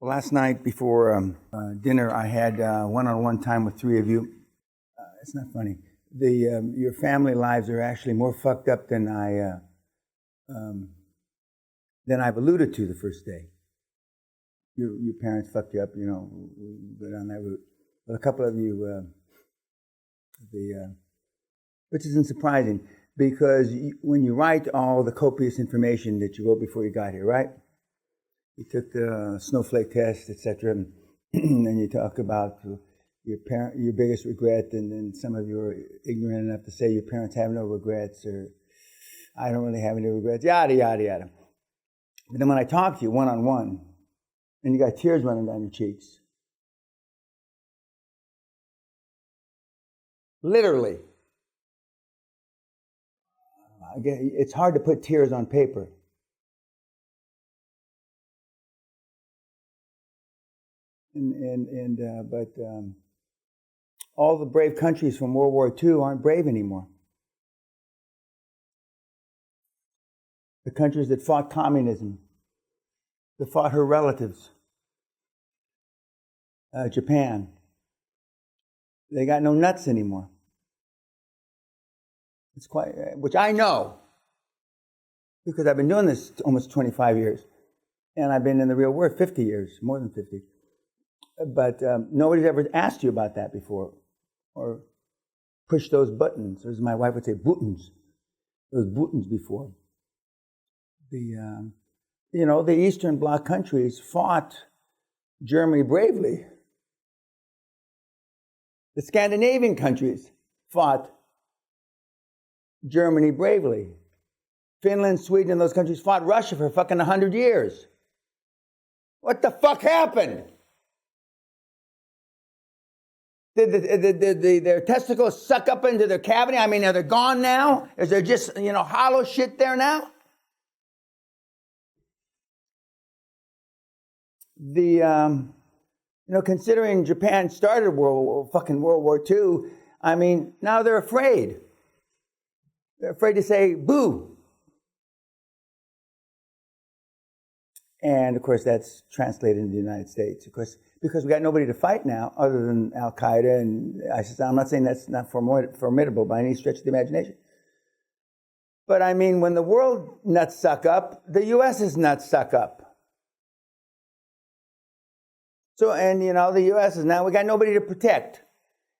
Last night before dinner, I had one-on-one time with three of you. It's not funny. Your family lives are actually more fucked up than I've alluded to the first day. Your parents fucked you up, we go down that route. But a couple of you, which isn't surprising, because when you write all the copious information that you wrote before you got here, right? You took the snowflake test, etc., and then you talk about your biggest regret, and then some of you are ignorant enough to say your parents have no regrets, or I don't really have any regrets, yada, yada, yada. But then when I talk to you one-on-one, and you got tears running down your cheeks, literally, it's hard to put tears on paper. But all the brave countries from World War II aren't brave anymore. The countries that fought communism, that fought her relatives, Japan, they got no nuts anymore. It's quite, which I know, because I've been doing this almost 25 years, and I've been in the real world 50 years, more than 50. But nobody's ever asked you about that before, or pushed those buttons, or as my wife would say, buttons, those buttons before. The Eastern Bloc countries fought Germany bravely. The Scandinavian countries fought Germany bravely. Finland, Sweden, and those countries fought Russia for fucking 100 years. What the fuck happened? Did their testicles suck up into their cavity? I mean, are they gone now? Is there just, hollow shit there now? Considering Japan started World War II, I mean, now they're afraid. They're afraid to say boo. And of course, that's translated into the United States. Of course, because we got nobody to fight now other than Al Qaeda and ISIS. I'm not saying that's not formidable by any stretch of the imagination. But I mean, when the world nuts suck up, the U.S.'s nuts suck up. So, and the U.S. is now, we got nobody to protect.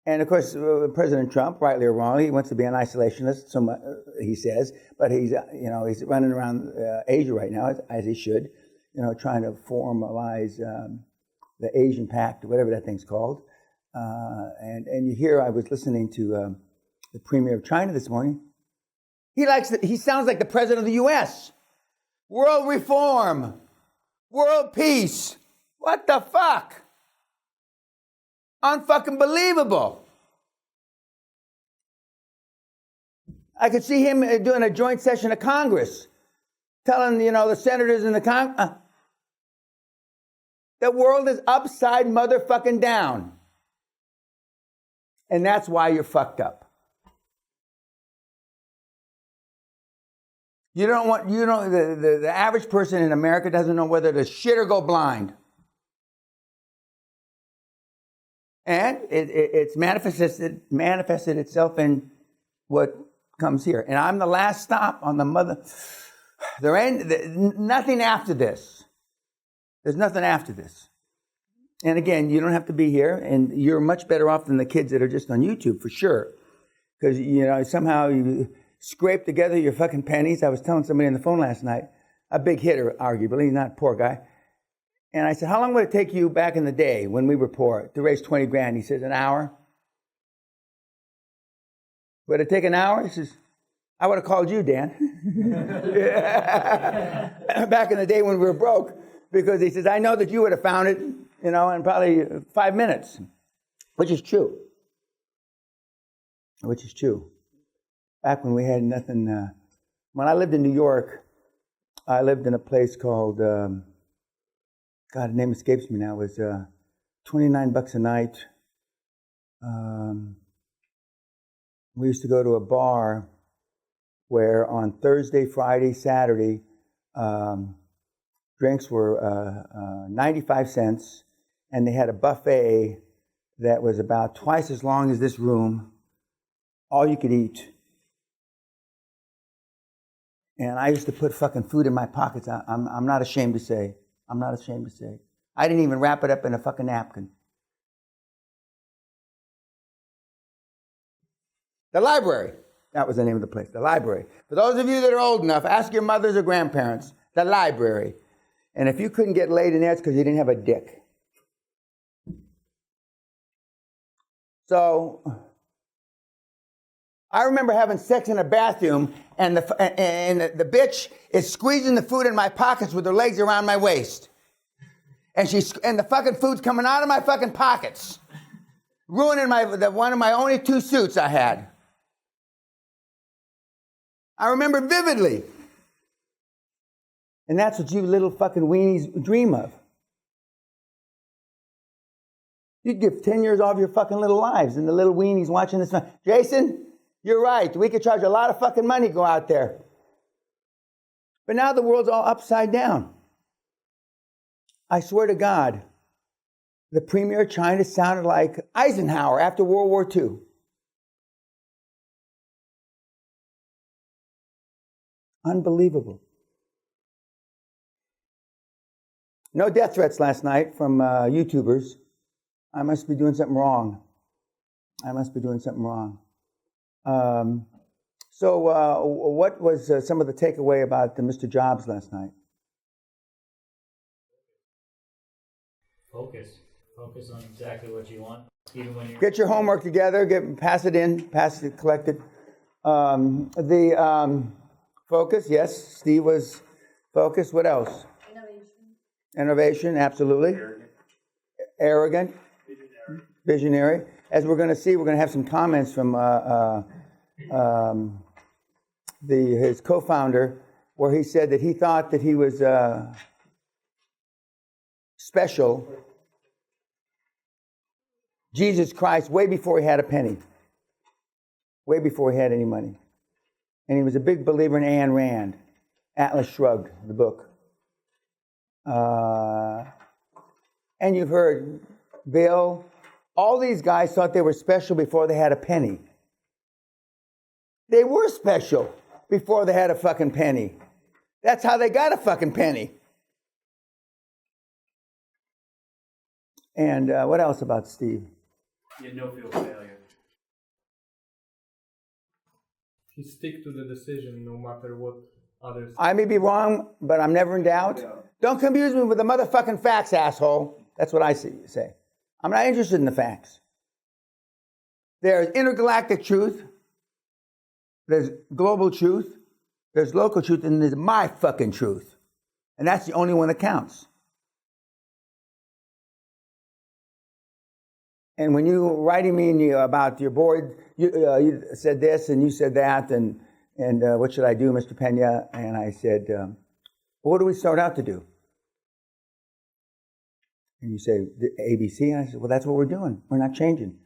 And of course, President Trump, rightly or wrongly, he wants to be an isolationist, so much, he says, but he's running around Asia right now, as he should, trying to formalize the Asian Pact, whatever that thing's called. And you hear, I was listening to the Premier of China this morning. He sounds like the President of the U.S. World reform. World peace. What the fuck? Unfucking believable. I could see him doing a joint session of Congress, telling, the senators in the Congress, the world is upside motherfucking down. And that's why you're fucked up. The average person in America doesn't know whether to shit or go blind. And it's manifested itself in what comes here. And I'm the last stop on the mother. There ain't nothing after this. There's nothing after this. And again, you don't have to be here, and you're much better off than the kids that are just on YouTube, for sure. Because, somehow you scrape together your fucking pennies. I was telling somebody on the phone last night, a big hitter, arguably, he's not a poor guy. And I said, how long would it take you back in the day when we were poor to raise 20 grand? He says, an hour. Would it take an hour? He says, I would have called you, Dan. Back in the day when we were broke. Because he says, I know that you would have found it, in probably 5 minutes. Which is true. Which is true. Back when we had nothing, when I lived in New York, I lived in a place called, God, the name escapes me now, it was $29 a night. We used to go to a bar where on Thursday, Friday, Saturday, Drinks were 95 cents, and they had a buffet that was about twice as long as this room, all you could eat. And I used to put fucking food in my pockets. I'm not ashamed to say. I'm not ashamed to say. I didn't even wrap it up in a fucking napkin. The library. That was the name of the place, the library. For those of you that are old enough, ask your mothers or grandparents, the library. And if you couldn't get laid in there, it's because you didn't have a dick. So, I remember having sex in a bathroom, and the bitch is squeezing the food in my pockets with her legs around my waist. And the fucking food's coming out of my fucking pockets, ruining one of my only 2 suits I had. I remember vividly. And that's what you little fucking weenies dream of. You'd give 10 years off your fucking little lives, and the little weenies watching this. Jason, you're right. We could charge a lot of fucking money to go out there. But now the world's all upside down. I swear to God, the premier of China sounded like Eisenhower after World War II. Unbelievable. No death threats last night from YouTubers. I must be doing something wrong. So what was some of the takeaway about Mr. Jobs last night? Focus on exactly what you want, even when you're... Get your homework together, pass it collected. Focus, yes, Steve was focused. What else? Innovation, absolutely. Arrogant. Visionary. As we're going to see, we're going to have some comments from his co-founder, where he said that he thought that he was special. Jesus Christ, way before he had a penny. Way before he had any money. And he was a big believer in Ayn Rand. Atlas Shrugged, the book. And you've heard Bill, all these guys thought they were special before they had a penny. They were special before they had a fucking penny. That's how they got a fucking penny. And what else about Steve? You had no fear of failure. He stick to the decision no matter what others... I may be wrong, but I'm never in doubt. Yeah. Don't confuse me with the motherfucking facts, asshole. That's what I say. I'm not interested in the facts. There's intergalactic truth. There's global truth. There's local truth, and there's my fucking truth. And that's the only one that counts. And when you were writing me about your board, you said this and you said that, and what should I do, Mr. Peña? And I said, well, what do we start out to do? And you say, ABC? And I said, well, that's what we're doing. We're not changing.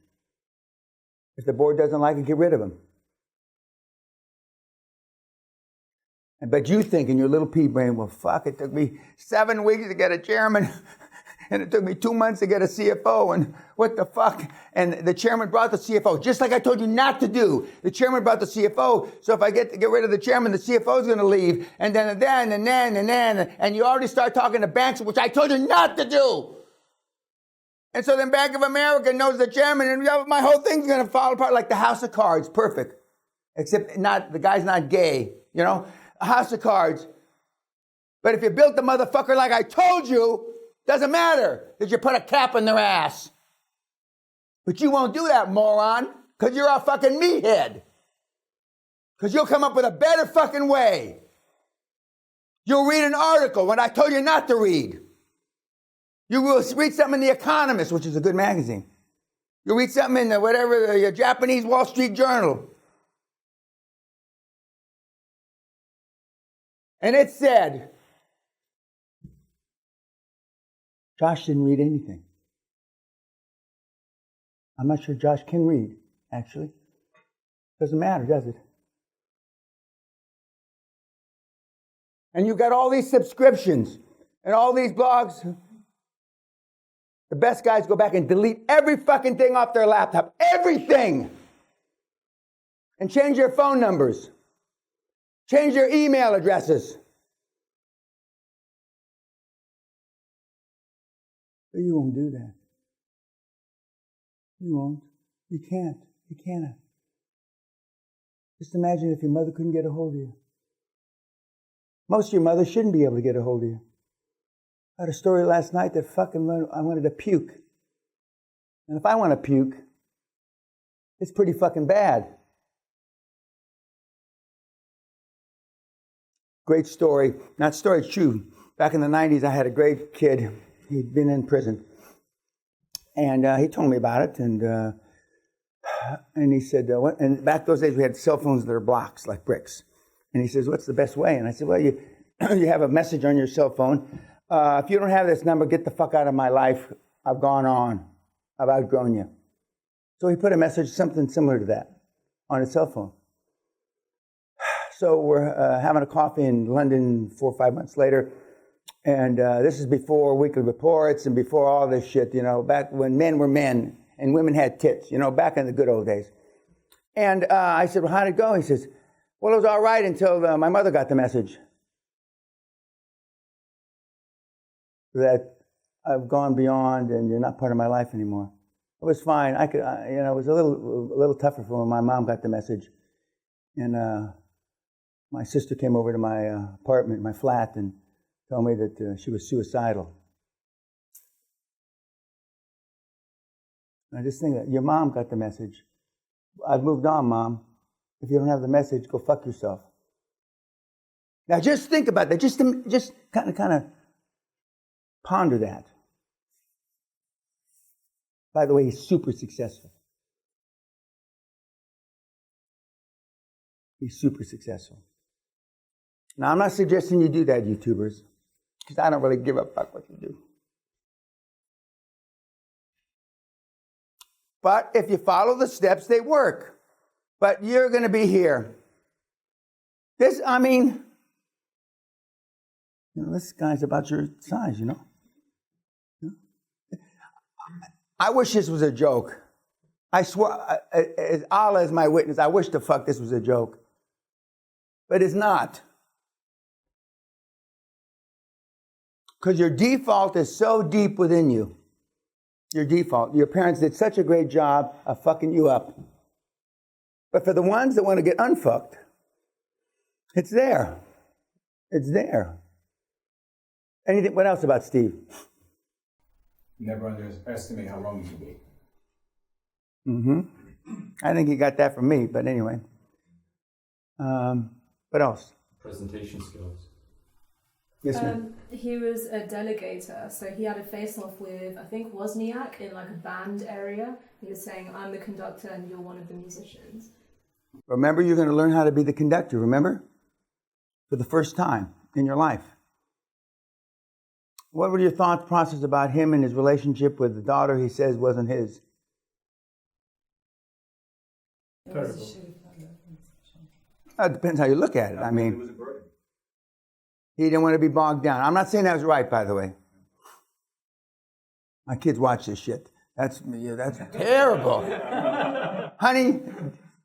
If the board doesn't like it, get rid of them. But you think in your little pea brain, well, fuck, it took me 7 weeks to get a chairman, and it took me 2 months to get a CFO, and what the fuck? And the chairman brought the CFO, just like I told you not to do. The chairman brought the CFO, so if I get rid of the chairman, the CFO is going to leave, and then, and you already start talking to banks, which I told you not to do. And so then Bank of America knows the chairman, and my whole thing's going to fall apart like the House of Cards. Perfect. Except the guy's not gay, you know? A House of Cards. But if you built the motherfucker like I told you, doesn't matter that you put a cap in their ass. But you won't do that, moron, because you're a fucking meathead. Because you'll come up with a better fucking way. You'll read an article when I told you not to read. You will read something in The Economist, which is a good magazine. You'll read something in the Japanese Wall Street Journal. And it said, Josh didn't read anything. I'm not sure Josh can read, actually. Doesn't matter, does it? And you got all these subscriptions. And all these blogs, the best guys go back and delete every fucking thing off their laptop. Everything! And change their phone numbers. Change their email addresses. But you won't do that. You won't. You can't. You cannot. Just imagine if your mother couldn't get a hold of you. Most of your mothers shouldn't be able to get a hold of you. I had a story last night that I wanted to puke. And if I want to puke, it's pretty fucking bad. Great story. Not story, it's true. Back in the 90s, I had a great kid. He'd been in prison. And he told me about it. And he said, and back those days, we had cell phones that are blocks, like bricks. And he says, what's the best way? And I said, well, you have a message on your cell phone. If you don't have this number, get the fuck out of my life. I've gone on. I've outgrown you. So he put a message, something similar to that, on his cell phone. So we're having a coffee in London 4 or 5 months later. And this is before weekly reports and before all this shit, back when men were men and women had tits, back in the good old days. And I said, well, how'd it go? He says, well, it was all right until my mother got the message that I've gone beyond and you're not part of my life anymore. It was fine. It was a little tougher for when my mom got the message. And my sister came over to my apartment, my flat, and told me that she was suicidal. And I just think that your mom got the message. I've moved on, Mom. If you don't have the message, go fuck yourself. Now just think about that. Just kind of ponder that. By the way, he's super successful. He's super successful. Now, I'm not suggesting you do that, YouTubers, because I don't really give a fuck what you do. But if you follow the steps, they work. But you're going to be here. This guy's about your size, I wish this was a joke. I swear, as Allah is my witness, I wish the fuck this was a joke. But it's not. Because your default is so deep within you. Your default. Your parents did such a great job of fucking you up. But for the ones that want to get unfucked, it's there. It's there. Anything? What else about Steve? Never underestimate how wrong you can be. Mm-hmm. I think he got that from me, but anyway. What else? Presentation skills. Yes, ma'am. He was a delegator, so he had a face-off with, I think, Wozniak in like a band area. He was saying, I'm the conductor and you're one of the musicians. Remember, you're going to learn how to be the conductor, remember? For the first time in your life. What were your thought process about him and his relationship with the daughter he says wasn't his? Terrible. It depends how you look at it. I mean, he didn't want to be bogged down. I'm not saying that was right, by the way. My kids watch this shit. That's terrible. Honey,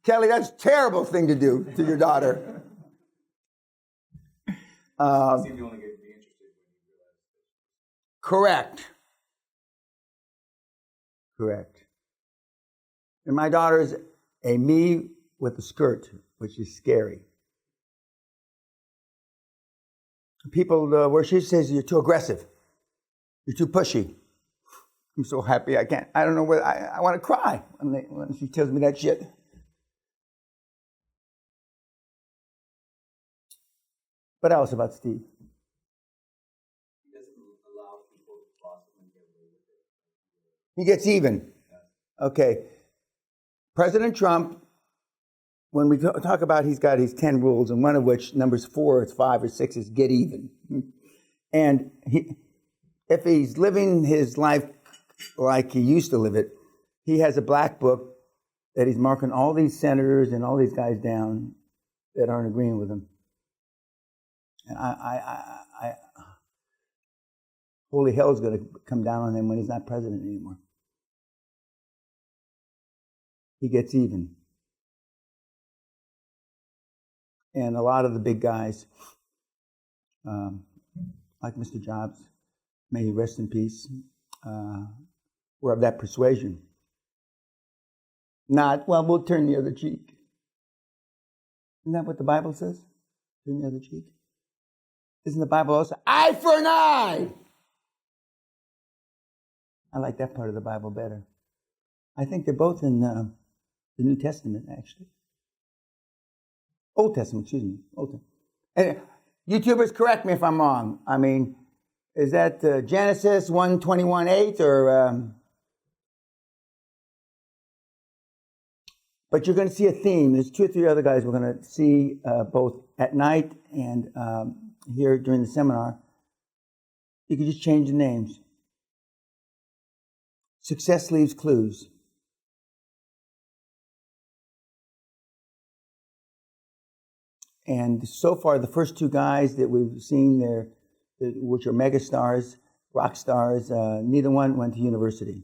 Kelly, that's a terrible thing to do to your daughter. Correct. And my daughter's a me with a skirt, which is scary. People, where she says you're too aggressive, you're too pushy. I'm so happy I can't. I don't know whether I want to cry when she tells me that shit. What else about Steve? He doesn't allow people to possibly get away with it. He gets even. Okay. President Trump, when we talk about he's got his 10 rules, and one of which, numbers 4 or 5 or 6, is get even. And if he's living his life like he used to live it, he has a black book that he's marking all these senators and all these guys down that aren't agreeing with him. And Holy hell's going to come down on him when he's not president anymore. He gets even. And a lot of the big guys, like Mr. Jobs, may he rest in peace, were of that persuasion. Not, well, we'll turn the other cheek. Isn't that what the Bible says? Turn the other cheek. Isn't the Bible also, eye for an eye? I like that part of the Bible better. I think they're both in the New Testament, actually. Old Testament, excuse me. Old Testament. YouTubers, correct me if I'm wrong. I mean, is that Genesis 1:21:8 or... But you're going to see a theme. There's 2 or 3 other guys we're going to see both at night and here during the seminar. You can just change the names. Success leaves clues. And so far, the first 2 guys that we've seen there, which are megastars, rock stars, neither one went to university.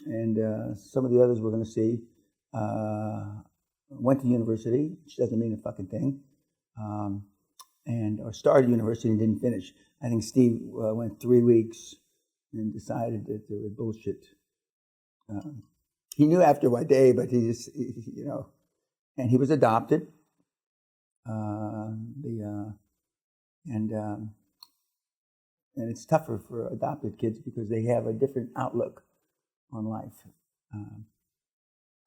And some of the others we're going to see went to university, which doesn't mean a fucking thing, or started university and didn't finish. I think Steve went 3 weeks and decided that they were bullshit. He knew after one day, but he just, and he was adopted. And it's tougher for adopted kids because they have a different outlook on life.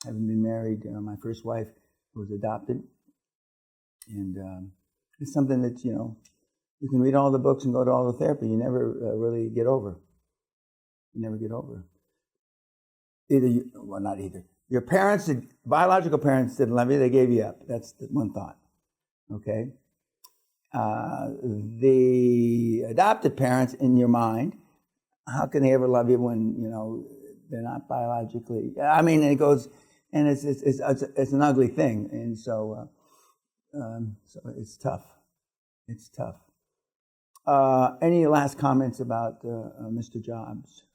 Having been married, my first wife was adopted, and it's something that you can read all the books and go to all the therapy. You never really get over. You never get over. Not either. Your parents, biological parents, didn't love you. They gave you up. That's the one thought. Okay. The adopted parents, in your mind, how can they ever love you when they're not biologically? I mean, it goes, and it's an ugly thing, and so it's tough. It's tough. Any last comments about Mr. Jobs?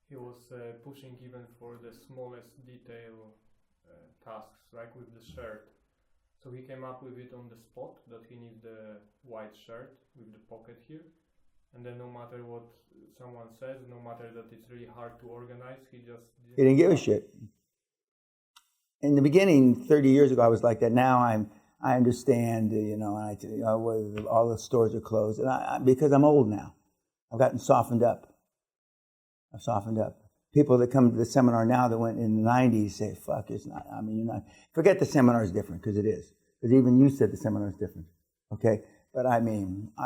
He was pushing even for the smallest detail tasks, like with the shirt. So he came up with it on the spot that he needs the white shirt with the pocket here. And then no matter what someone says, no matter that it's really hard to organize, he didn't give a shit. In the beginning, 30 years ago, I was like that. Now I understand, all the stores are closed. And because I'm old now. I've gotten softened up. I've softened up. People that come to the seminar now that went in the 90s say, fuck, it's not, you're not. Forget the seminar is different, because it is. Because even you said the seminar is different. Okay? But I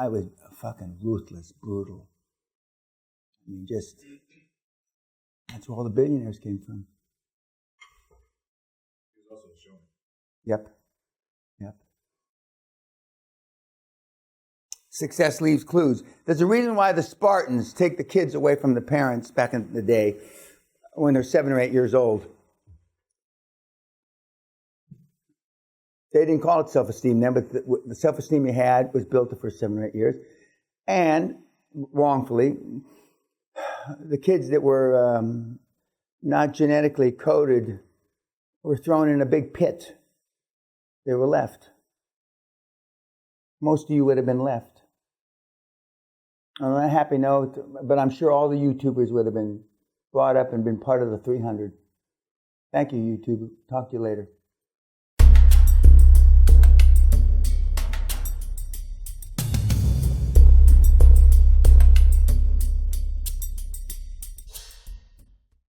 was fucking ruthless, brutal. That's where all the billionaires came from. He was also a showman. Yep. Success leaves clues. There's a reason why the Spartans take the kids away from the parents back in the day when they're 7 or 8 years old. They didn't call it self-esteem then, but the self-esteem you had was built the first 7 or 8 years. And, wrongfully, the kids that were not genetically coded were thrown in a big pit. They were left. Most of you would have been left. On a happy note, but I'm sure all the YouTubers would have been brought up and been part of the 300. Thank you, YouTube. Talk to you later.